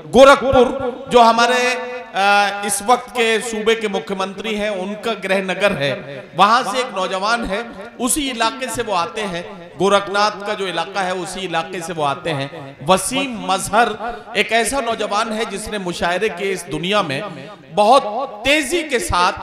गोरखपुर जो हमारे इस वक्त के सूबे के मुख्यमंत्री हैं, उनका गृह नगर है, वहां से एक नौजवान है, उसी इलाके से वो आते हैं, गोरखनाथ का जो इलाका है उसी इलाके से वो आते हैं। वसीम मजहर एक ऐसा नौजवान है जिसने मुशायरे के इस दुनिया में बहुत तेजी के साथ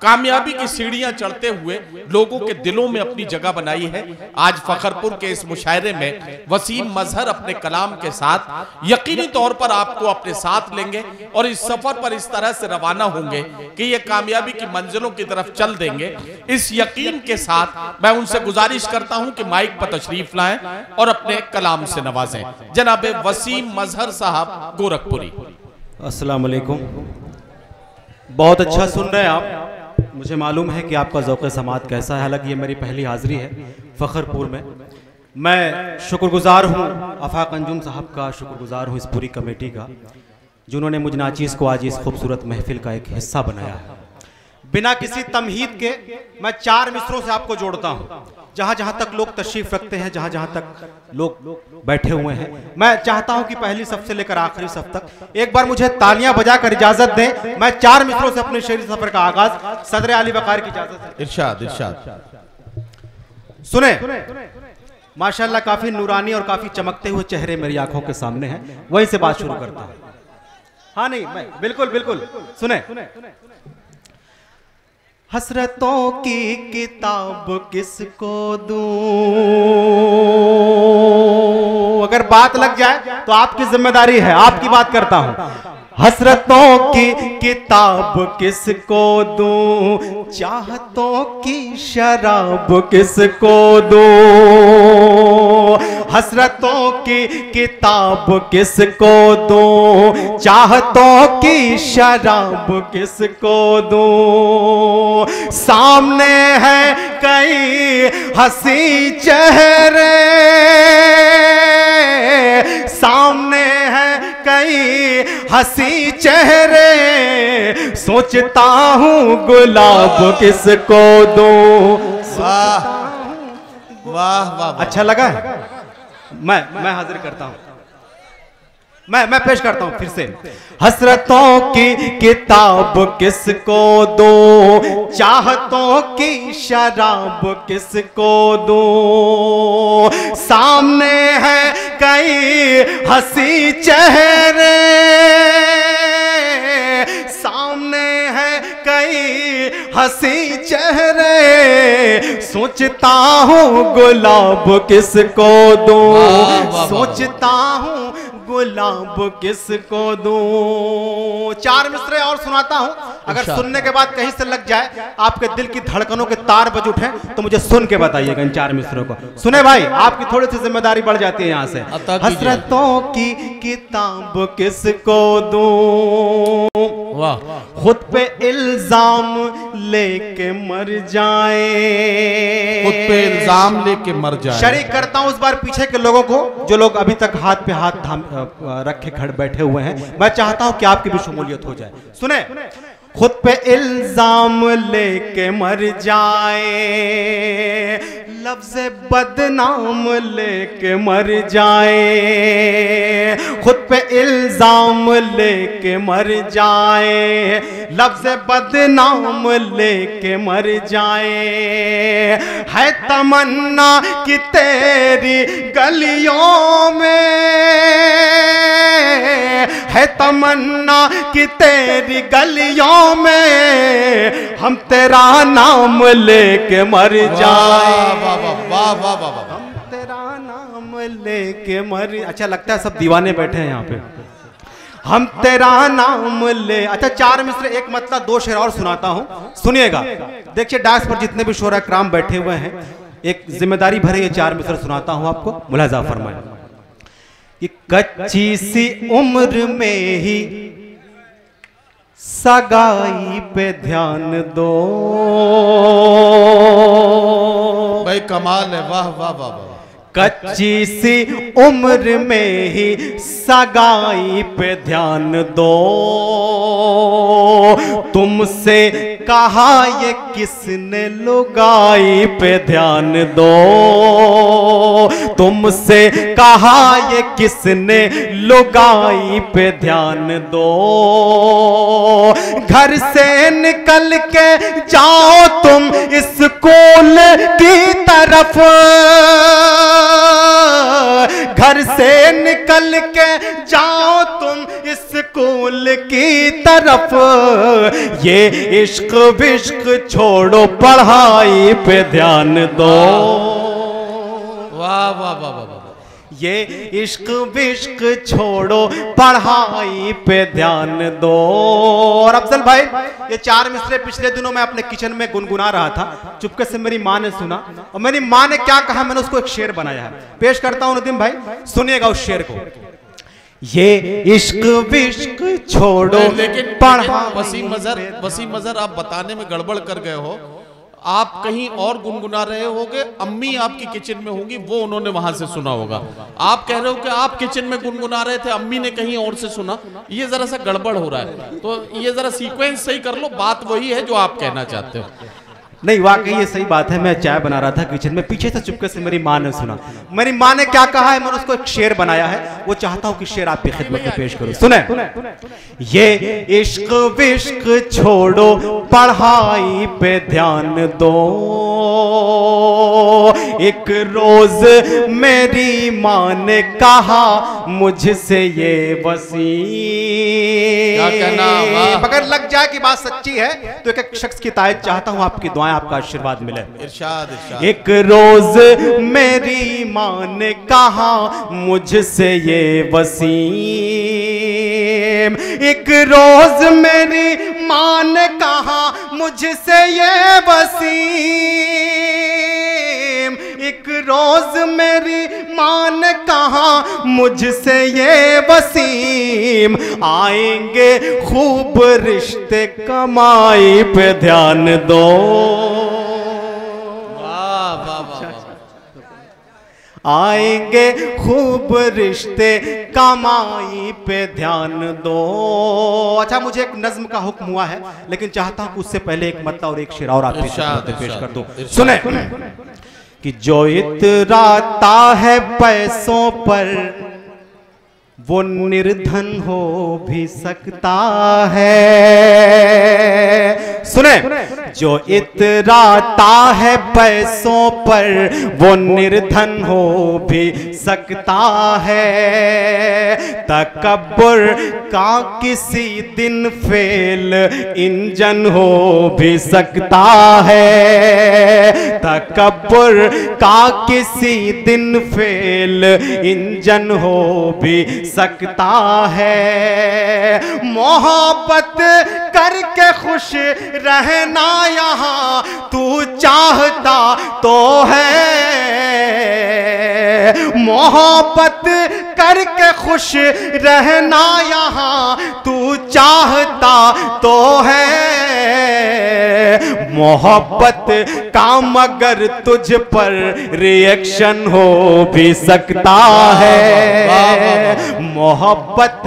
कामयाबी की सीढ़ियां चढ़ते हुए लोगों के दिलों में अपनी जगह बनाई है। आज फखरपुर के इस मुशायरे में वसीम मजहर अपने कलाम के साथ यकीनी तौर पर आपको अपने साथ लेंगे और इस सफर पर इस तरह से रवाना होंगे कि ये कामयाबी की मंजिलों की तरफ चल देंगे। इस यकीन के साथ मैं उनसे गुजारिश करता हूं कि माइक पर तशरीफ लाएं और अपने कलाम से नवाजें। जनाब वसीम मजहर साहब गोरखपुरी। अस्सलाम वालेकुम। बहुत अच्छा सुन रहे हैं आप। मुझे मालूम है कि आपका ज़ौक़ समात कैसा है। हालांकि ये मेरी पहली हाज़िरी है फ़खरपुर में। मैं शुक्रगुज़ार हूँ आफाक अंजुम साहब का, शुक्रगुज़ार हूँ इस पूरी कमेटी का जिन्होंने मुझ नाचीज़ को आज इस खूबसूरत महफिल का एक हिस्सा बनाया है। बिना किसी तमहीद के मैं 4 मिसरों से आपको जोड़ता हूँ। जहाँ जहाँ तक लोग तशरीफ़ रखते हैं, जहाँ जहाँ तक लोग बैठे हुए हैं, मैं चाहता हूँ कि पहली सफ से लेकर आखिरी सफ तक एक बार मुझे तालियां बजाकर इजाज़त दें। मैं 4 मिसरों से अपने शेरी सफ़र का आगाज़ सदर आली वक़ार की इजाज़त। इरशाद इरशाद सुने। माशाअल्लाह काफ़ी नूरानी और काफ़ी चमकते हुए चेहरे मेरी आंखों के सामने हैं, वहीं से बात शुरू करता हूँ। हाँ नहीं, मैं बिल्कुल बिल्कुल सुने। हसरतों की किताब किसको दूं? अगर बात लग जाए तो आपकी जिम्मेदारी है, आपकी बात करता हूं। हसरतों की किताब किसको दूं? चाहतों की शराब किसको दूं? हसरतों की किताब किसको दूं? चाहतों की शराब किसको दूं? सामने है कई हंसी चेहरे, सामने है कई हंसी चेहरे, सोचता हूँ गुलाब किसको दूं? वाह वाह वाह, अच्छा लगा है? मैं हाजिर करता हूँ, मैं पेश करता हूं फिर से। हसरतों की किताब किसको दूं? चाहतों की शराब किसको दूं? सामने है कई हंसी चेहरे, सामने है कई हंसी चेहरे, सोचता हूँ गुलाब किसको दूं? सोचता हूँ गुलाब किसको दूं? 4 मिसरे और सुनाता हूं। अगर सुनने के बाद कहीं से लग जाए, आपके दिल की धड़कनों के तार बज उठे, तो मुझे सुन के बताइएगा इन 4 मिसरों को। सुने भाई, आपकी थोड़ी सी जिम्मेदारी बढ़ जाती है यहां से। हसरतों की किताब किसको दूं? वाह। खुद पे इल्जाम लेके मर जाए, खुद पे इल्जाम लेके मर जाए। शरीक करता हूं इस बार पीछे के लोगों को, जो लोग अभी तक हाथ पे हाथ थाम रखे खड़े बैठे हुए हैं। मैं चाहता हूं कि आपकी भी शमूलियत हो जाए। सुने। खुद पे इल्जाम लेके मर जाए, लफ्ज़ बदनाम लेके मर जाए, खुद पे इल्जाम लेके मर जाए, लफ्ज़ बदनाम लेके मर जाए। है तमन्ना कि तेरी गलियों में, है तमन्ना कि तेरी गलियों में हम तेरा नाम लेके मर जाए। हम तेरा नाम लेके मर। अच्छा लगता है सब दीवाने बैठे हैं यहाँ पे। हम तेरा नाम ले। अच्छा 4 मिसरे, एक मतलब 2 शेर और सुनाता हूँ, सुनिएगा। देखिए डांस पर जितने भी शोरा कराम बैठे हुए हैं, एक जिम्मेदारी भरे ये 4 मिसरे सुनाता हूँ आपको, मुलाजा फरमाए। कि कच्ची सी उम्र में ही सगाई पे ध्यान दो। भाई कमाल है, वाह वाह वाह वाह। कच्ची सी उम्र में ही सगाई पे ध्यान दो, तुमसे कहा ये किसने लुगाई पे ध्यान दो, तुमसे कहा ये किसने लुगाई पे ध्यान दो। घर से निकल के जाओ तुम स्कूल की तरफ, घर से निकल के जाओ तुम स्कूल की तरफ। ये इश्क विश्क छोड़ो पढ़ाई पे ध्यान दो। वाह वाह वाह वाह। ये इश्क विश्क छोड़ो पढ़ाई पे ध्यान दो। और अफजल भाई, ये 4 मिसरे पिछले दिनों मैं अपने किचन में गुनगुना रहा था, चुपके से मेरी माँ ने सुना और मेरी माँ ने क्या कहा, मैंने उसको एक शेर बनाया है, पेश करता हूं नदीम भाई, सुनिएगा उस शेर को। ये इश्क विश्क छोड़ो लेकिन वसीम मजहर आप बताने में गड़बड़ कर गए हो। आप कहीं और गुनगुना रहे होगे, अम्मी आपकी किचन में होंगी, वो उन्होंने वहां से सुना होगा। आप कह रहे हो कि आप किचन में गुनगुना रहे थे, अम्मी ने कहीं और से सुना, ये जरा सा गड़बड़ हो रहा है। तो ये जरा सीक्वेंस सही कर लो, बात वही है जो आप कहना चाहते हो। नहीं, वाकई ये सही बात है। मैं चाय बना रहा था किचन में, पीछे से चुपके से मेरी माँ ने सुना। मेरी माँ ने क्या कहा है, मैंने उसको एक शेर बनाया है, वो चाहता हूं कि शेर आपकी खिदमत में पेश करूं। सुने, ये इश्क विश्क छोड़ो पढ़ाई पे ध्यान दो। एक रोज मेरी माँ ने कहा मुझसे ये वसीम, अगर लग जाए कि बात सच्ची है तो एक शख्स की तायद चाहता हूं, आपकी दुआएं, आपका आशीर्वाद मिले। इरशाद। एक रोज मेरी माँ ने कहा मुझसे ये वसीम, एक रोज मेरी माँ ने कहा मुझसे ये वसीम, एक रोज मेरी माँ ने कहा मुझसे ये वसीम, आएंगे खूब रिश्ते कमाई पे ध्यान दो। आएंगे खूब रिश्ते कमाई पे ध्यान दो। अच्छा, मुझे एक नज्म का हुक्म हुआ है, लेकिन चाहता हूं उससे पहले एक मतला और एक शेर और आप पेश कर दो। सुने कि जो इतराता है पैसों पर वो निर्धन हो भी सकता है। सुने, जो इतराता है पैसों पर वो निर्धन हो भी सकता है। तकब्बुर का किसी दिन फेल इंजन हो भी सकता है। तकब्बुर का किसी दिन फेल इंजन हो भी सकता है। मोहब्बत करके खुश रहना यहाँ तू चाहता तो है। मोहब्बत करके खुश रहना यहाँ तू चाहता तो है। मोहब्बत का मगर तुझ पर रिएक्शन हो भी सकता है। मोहब्बत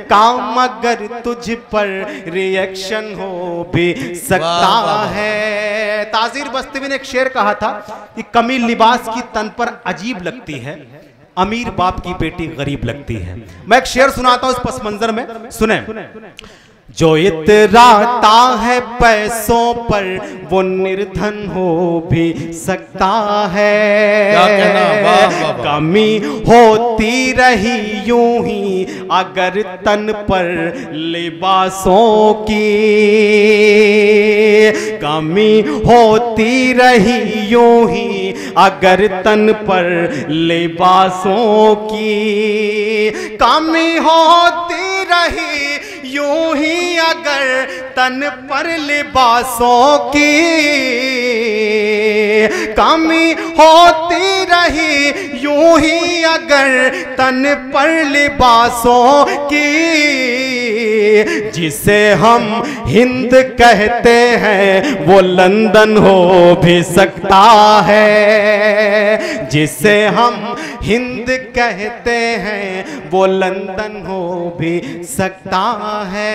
का मगर तुझ पर रिएक्शन हो भी सकता है। ताजीर बस्ती ने एक शेर कहा था कि कमी लिबास की तन पर अजीब लगती है, अमीर बाप की बेटी गरीब लगती है। मैं एक शेर सुनाता हूं इस पस मंजर में, सुने। जो इतराता है पैसों पर वो निर्धन हो भी सकता है। क्या कहना, वाह वाह वाह। कमी होती रही यूं ही अगर तन पर लिबासों की, कमी होती रही यूं ही अगर तन पर लिबासों की, कमी होती रही यूं ही अगर तन पर लिबासों की, कमी होती रही यूं ही अगर तन पर लिबासों की। जिसे हम हिंद कहते हैं वो लंदन हो भी सकता है। जिसे हम हिंद कहते हैं वो लंदन हो भी सकता है।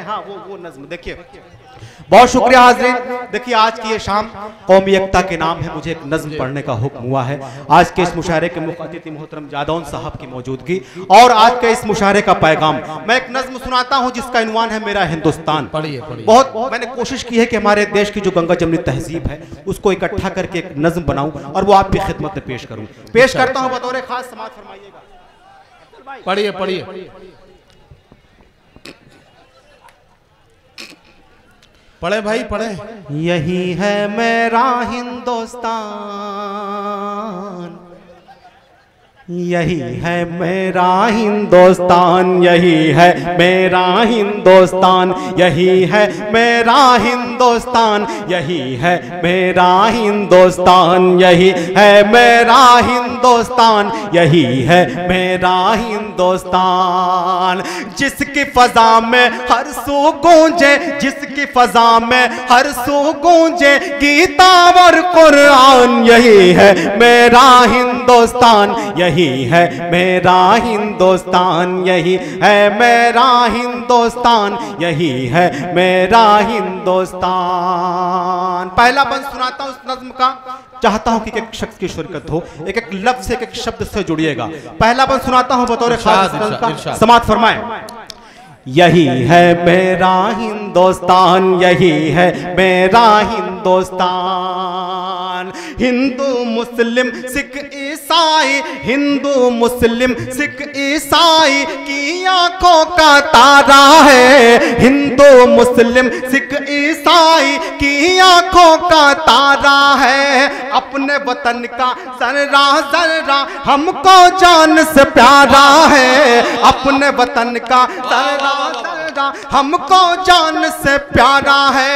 हाँ वो नज्म देखिए। बहुत शुक्रिया हाज़रीन। देखिए आज की ये शाम कौमी एकता के नाम है मुझे एक नज्म पढ़ने का हुक्म हुआ है। आज के इस मुशायरे के मुख्य अतिथि मोहतरम जादौन साहब की मौजूदगी और आज के इस मुशायरे का पैगाम मैं एक नज्म सुनाता हूं जिसका इन्वान है मेरा हिंदुस्तान। बहुत मैंने कोशिश की है कि हमारे देश की जो गंगा जमनी तहजीब है उसको इकट्ठा करके एक नज्म बनाऊं और वो आपकी खिदमत में पेश करूं। पेश करता हूं बतौर खास समाअत फरमाइएगा। पढ़िए पढ़िए पढ़े भाई पढ़े। यही है मेरा हिंदुस्तान, यही है मेरा हिंदुस्तान, यही है मेरा हिंदुस्तान, यही है मेरा हिंदुस्तान, यही है मेरा हिंदुस्तान, यही है मेरा हिंदुस्तान, यही है मेरा हिंदुस्तान। जिसकी फजा में हर सू गूंजे, जिसकी फजा में हर सू गूंजे गीता और कुरान, यही है मेरा हिंदुस्तान, यही है मेरा हिंदुस्तान, यही है मेरा हिंदुस्तान, यही है मेरा हिंदुस्तान। पहला बंद सुनाता हूं उस नज्म का, चाहता हूं कि एक शख्स की शिरकत हो, एक एक लफ्ज से एक एक शब्द से जुड़िएगा। पहला बंद सुनाता हूं बतौर खास का, समाअत फरमाएं। यही है मेरा हिंदुस्तान, यही है मेरा हिंदुस्तान। हिंदू मुस्लिम सिख ईसाई, हिंदू मुस्लिम सिख ईसाई की आंखों का तारा है, हिंदू मुस्लिम सिख ईसाई की आंखों का तारा है। अपने वतन का जर्रा जर्रा हमको जान से प्यारा है, अपने वतन का जर्रा हमको जान से प्यारा है।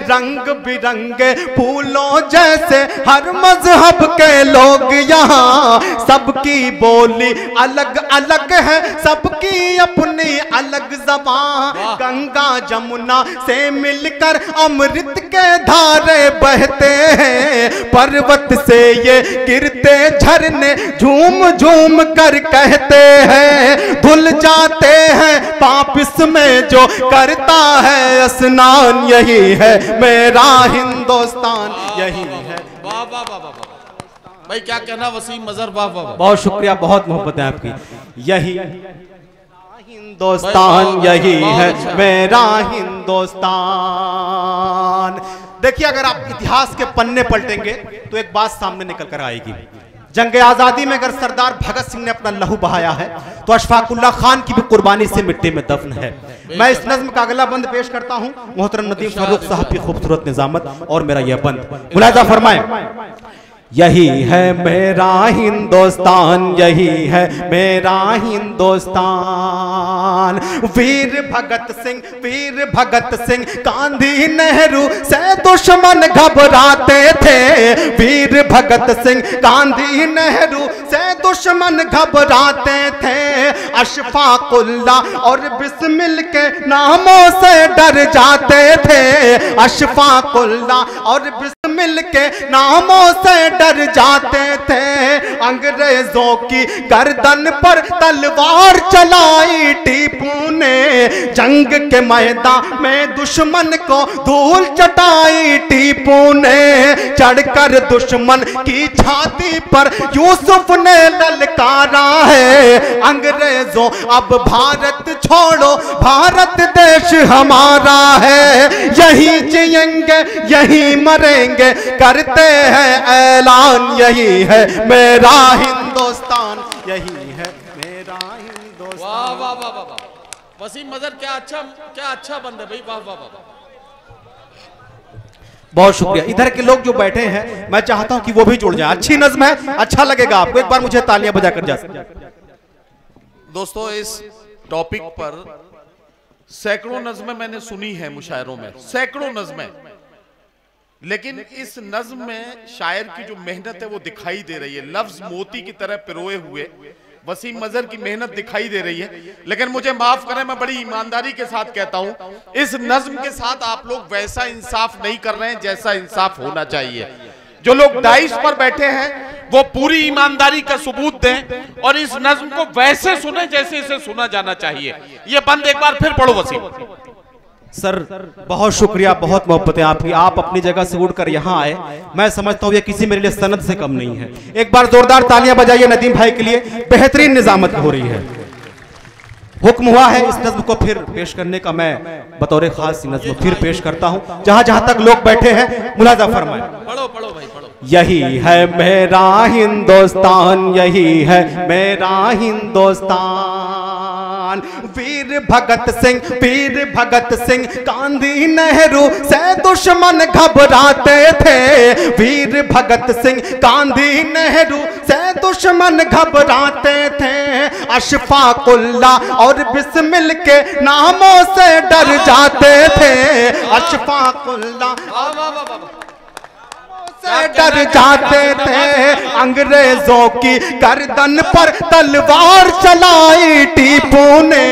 रंग बिरंगे फूलों जैसे हर मजहब के लोग यहाँ, सबकी बोली अलग अलग है, सबकी अपनी अलग ज़बान। गंगा जमुना से मिलकर अमृत के धारे बहते हैं, पर्वत से ये गिरते झरने झूम झूम कर कहते हैं, धुल जाते हैं पाप इसमें जो करता है स्नान, यही है मेरा हिंदुस्तान, यही है। वाह वाह वाह वाह भाई, क्या कहना वसीम मजहर, वाह वाह। बहुत शुक्रिया, बहुत मोहब्बत है आपकी। यही हिंदुस्तान, यही है मेरा हिंदुस्तान। देखिए अगर आप इतिहास के पन्ने पलटेंगे तो एक बात सामने निकल कर आएगी। जंग आजादी में अगर सरदार भगत सिंह ने अपना लहू बहाया है तो अशफाकुल्लाह खान की भी कुर्बानी से मिट्टी में दफन है। मैं इस नज्म का अगला बंद पेश करता हूं, मोहतरम नदीम फारूक साहब की खूबसूरत निजामत और मेरा यह बंद मुलाजा फरमाएं। यही है मेरा हिंदुस्तान, यही है मेरा हिंदुस्तान। वीर भगत सिंह गांधी नेहरू से दुश्मन घबराते थे, वीर भगत सिंह गांधी नेहरू से दुश्मन घबराते थे। अशफाकुल्लाह और बिस्मिल के नामों से डर जाते थे, अशफाकुल्लाह और बिस्मिल के नामों से डर जाते थे। अंग्रेजों की गर्दन पर तलवार चलाई टीपू ने, जंग के मैदान में दुश्मन को धूल चटाई टीपू ने। चढ़कर दुश्मन की छाती पर यूसुफ ने ललकारा है, अंग्रेजों अब भारत छोड़ो, भारत देश हमारा है। यही जिएंगे यही मरेंगे करते हैं ऐलान, यही है मेरा हिंदुस्तान, यही है मेरा हिंदुस्तान। वाह वाह वाह वाह वसीम मजहर, क्या अच्छा बंद है भाई, वाह वाह वाह। बहुत शुक्रिया। इधर के लोग जो बैठे हैं मैं चाहता हूं कि वो भी जुड़ जाए। अच्छी नज्म है, अच्छा लगेगा आपको, एक बार मुझे तालियां बजाकर जा सकते। दोस्तों इस टॉपिक पर सैकड़ों नज़्में मैंने सुनी है मुशायरों में, सैकड़ों नज़्में, लेकिन इस नज्म में शायर की जो मेहनत है वो दिखाई दे रही है। लफ्ज मोती की तरह पिरोए हुए वसीम मजहर की मेहनत दिखाई दे रही है। लेकिन मुझे माफ करें, मैं बड़ी ईमानदारी के साथ कहता हूं, इस नज्म के साथ आप लोग वैसा इंसाफ नहीं कर रहे हैं जैसा इंसाफ होना चाहिए। जो लोग डाइस पर बैठे हैं वो पूरी ईमानदारी का सबूत दें और इस नज्म को वैसे सुने जैसे इसे सुना जाना चाहिए। ये बंद एक बार फिर पढ़ो वसीम। सर बहुत शुक्रिया, बहुत मोहब्बत है आपकी। आप अपनी जगह से उड़कर यहाँ आए, मैं समझता हूँ ये किसी मेरे लिए सनद से कम नहीं है। एक बार जोरदार तालियां बजाइए नदीम भाई के लिए, बेहतरीन निजामत हो रही है। हुक्म हुआ है इस नज्म को फिर पेश करने का, मैं बतौर खास नज्म फिर पेश करता हूँ। जहां जहां तक लोग बैठे हैं मुलाजा फरमाएं। पढ़ो पढ़ो भाई पढ़ो। यही है मेरा हिंदुस्तान, यही है मेरा हिंदुस्तान। वीर भगत सिंह गांधी नेहरू से दुश्मन घबराते थे। वीर भगत सिंह गांधी नेहरू से दुश्मन घबराते थे। अशफाकुल्ला और बिस्मिल के नामों से डर जाते थे। अशफाकुल्ला से डर जाते थे। अंग्रेजों की गर्दन पर तलवार चलाई टीपू ने।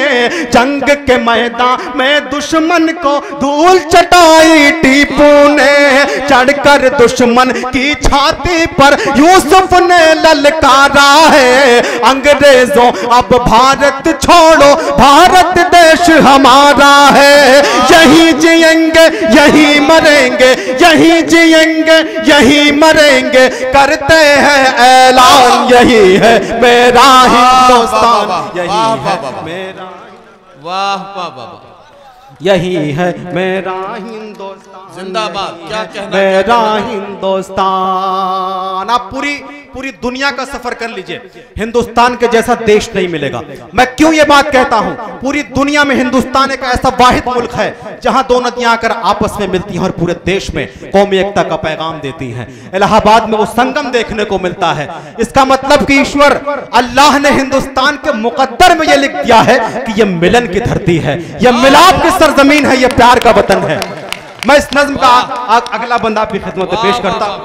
जंग के मैदान में दुश्मन को धूल चटाई टीपू ने। चढ़कर दुश्मन की छाती पर यूसुफ ने ललकारा है। अंग्रेजों अब भारत छोड़ो, भारत देश हमारा है। यहीं जिएंगे यहीं मरेंगे, यहीं जिएंगे यहीं मरेंगे, करते हैं ऐलान। यही है मेरा हिंदुस्तान, यही है मेरा, वाह वाह वाह, यही है मेरा हिंदुस्तान, जिंदाबाद। क्या कहना मेरा हिंदुस्तान। आप पूरी दुनिया का सफर कर लीजिए, हिंदुस्तान के जैसा देश नहीं मिलेगा। मैं क्यों ये बात कहता हूं? पूरी दुनिया में हिंदुस्तान एक ऐसा वाहिद मुल्क है जहां दो नदियां आकर आपस में मिलती हैं और पूरे देश में कौमी एकता का पैगाम देती हैं। इलाहाबाद में वो संगम देखने को मिलता है। इसका मतलब कि ईश्वर अल्लाह ने हिंदुस्तान के मुकद्दर में यह लिख दिया है कि यह मिलन की धरती है, यह मिलाप की सरजमीन है, यह प्यार का वतन है। मैं इस नज्म का अगला बंदा आपकी खिदमत में पेश करता हूं,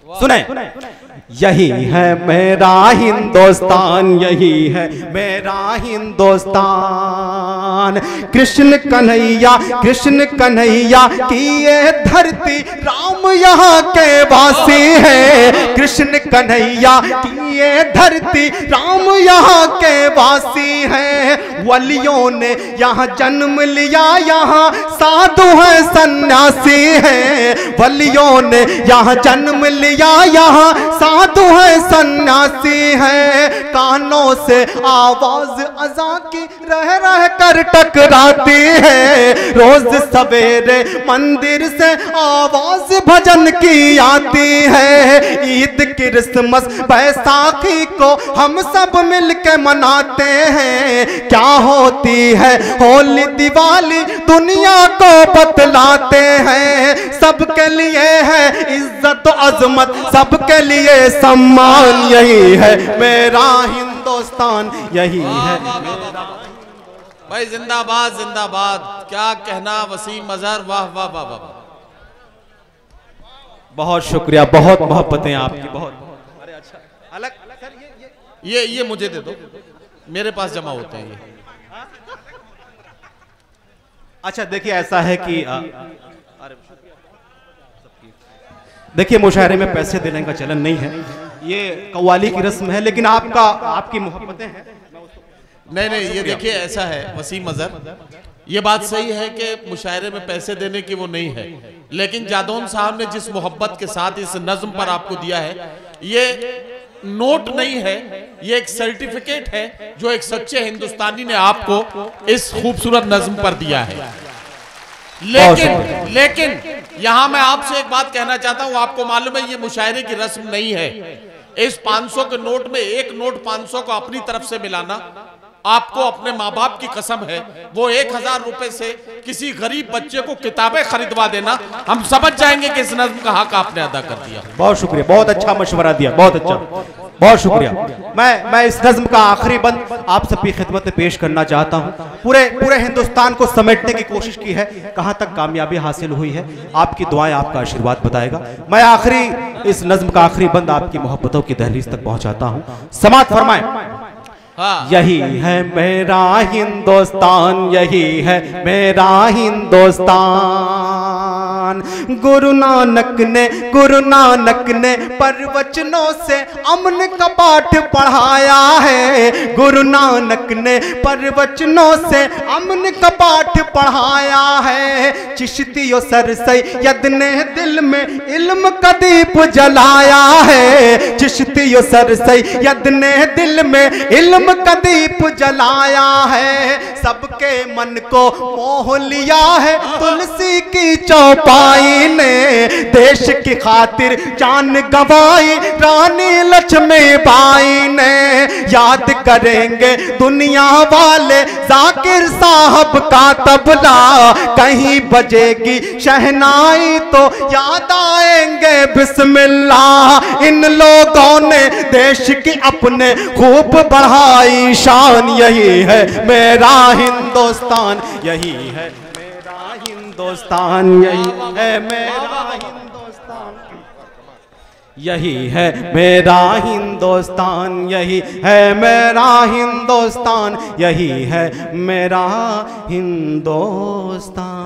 सुने। यही है मेरा हिंदुस्तान, यही है मेरा हिंदुस्तान। कृष्ण कन्हैया की ये धरती, राम यहाँ के वासी है। कृष्ण कन्हैया की ये धरती, राम यहाँ के वासी है। वलियों ने यहाँ जन्म लिया, यहाँ साधु है सन्यासी है। वलियों ने यहाँ जन्म लिया, यहाँ साधु है सन्यासी है। कानों से आवाज अज़ां की रह रह कर टकराती है। रोज सवेरे मंदिर से आवाज भजन की आती है। ईद क्रिसमस बैसाखी को हम सब मिलके मनाते हैं। क्या होती है होली दिवाली दुनिया को बतलाते हैं। सबके लिए है इज्जत अजमत, सबके लिए सम्मान। यही है मेरा हिंदुस्तान, यही है मेरा। भाई जिंदाबाद जिंदाबाद। क्या कहना वसीम अजहर, वाह वाह वाह वाह। बहुत शुक्रिया, बहुत मोहब्बतें आपकी, बहुत। अरे अच्छा अलग सर, ये मुझे दे दो, मेरे पास जमा होते हैं ये। अच्छा देखिए ऐसा है कि देखिए मुशायरे में पैसे देने का चलन नहीं है, ये कव्वाली की रस्म है, लेकिन आपकी मोहब्बतें हैं। नहीं ये देखिए ऐसा है वसीम अजहर, ये बात सही है कि मुशायरे में पैसे देने की वो नहीं है, लेकिन जादौन साहब ने जिस मोहब्बत के साथ इस नज्म पर आपको दिया है, ये नोट नहीं है, ये एक सर्टिफिकेट है जो एक सच्चे हिंदुस्तानी ने आपको इस खूबसूरत नज्म पर दिया है। लेकिन यहां मैं आपसे एक बात कहना चाहता हूं, आपको मालूम है ये मुशायरे की रस्म नहीं है। इस 500 के नोट में एक नोट 500 को अपनी तरफ से मिलाना आपको अपने माँ बाप की कसम है, वो 1000 रुपए से किसी गरीब बच्चे को किताबें खरीदवा देना, हम समझ जाएंगे कि इस नज्म का हक आपने अदा कर दिया। बहुत शुक्रिया, बहुत अच्छा मशवरा दिया, बहुत अच्छा, बहुत शुक्रिया। मैं इस नज्म का आखिरी बंद आप सबकी खिदमत में पेश करना चाहता हूँ। पूरे हिंदुस्तान को समेटने की कोशिश की है, कहाँ तक कामयाबी हासिल हुई है आपकी दुआएं, आपका आशीर्वाद बताएगा। मैं आखिरी इस नज्म का आखिरी बंद आपकी मोहब्बतों की दहलीज तक पहुंचाता हूँ, समात फरमाएं। यही है मेरा हिंदुस्तान, यही है मेरा हिंदुस्तान। हिंदुस्तान। गुरु नानक ने प्रवचनों से अमन का पाठ पढ़ाया है। गुरु नानक ने प्रवचनों से अमन का पाठ पढ़ाया है। चिश्तियों सर सैयद ने दिल में इल्म का दीप जलाया है। चिश्तियों सर सैयद ने दिल में इल्म का दीप जलाया है। सबके मन को मोह लिया है तुलसी की चौपाई ने। देश की खातिर जान गंवाई रानी लक्ष्मीबाई ने। याद करेंगे दुनिया वाले जाकिर साहब का तबला। कहीं बजेगी शहनाई तो याद आएंगे बिस्मिल्लाह। इन लोगों ने देश की अपने खूब बढ़ाई शान। यही है मेरा हिंदुस्तान, यही है मेरा हिंदुस्तान, यही है मेरा हिंदुस्तान, यही है मेरा हिंदुस्तान, यही है मेरा हिंदुस्तान, यही है मेरा हिंदुस्तान।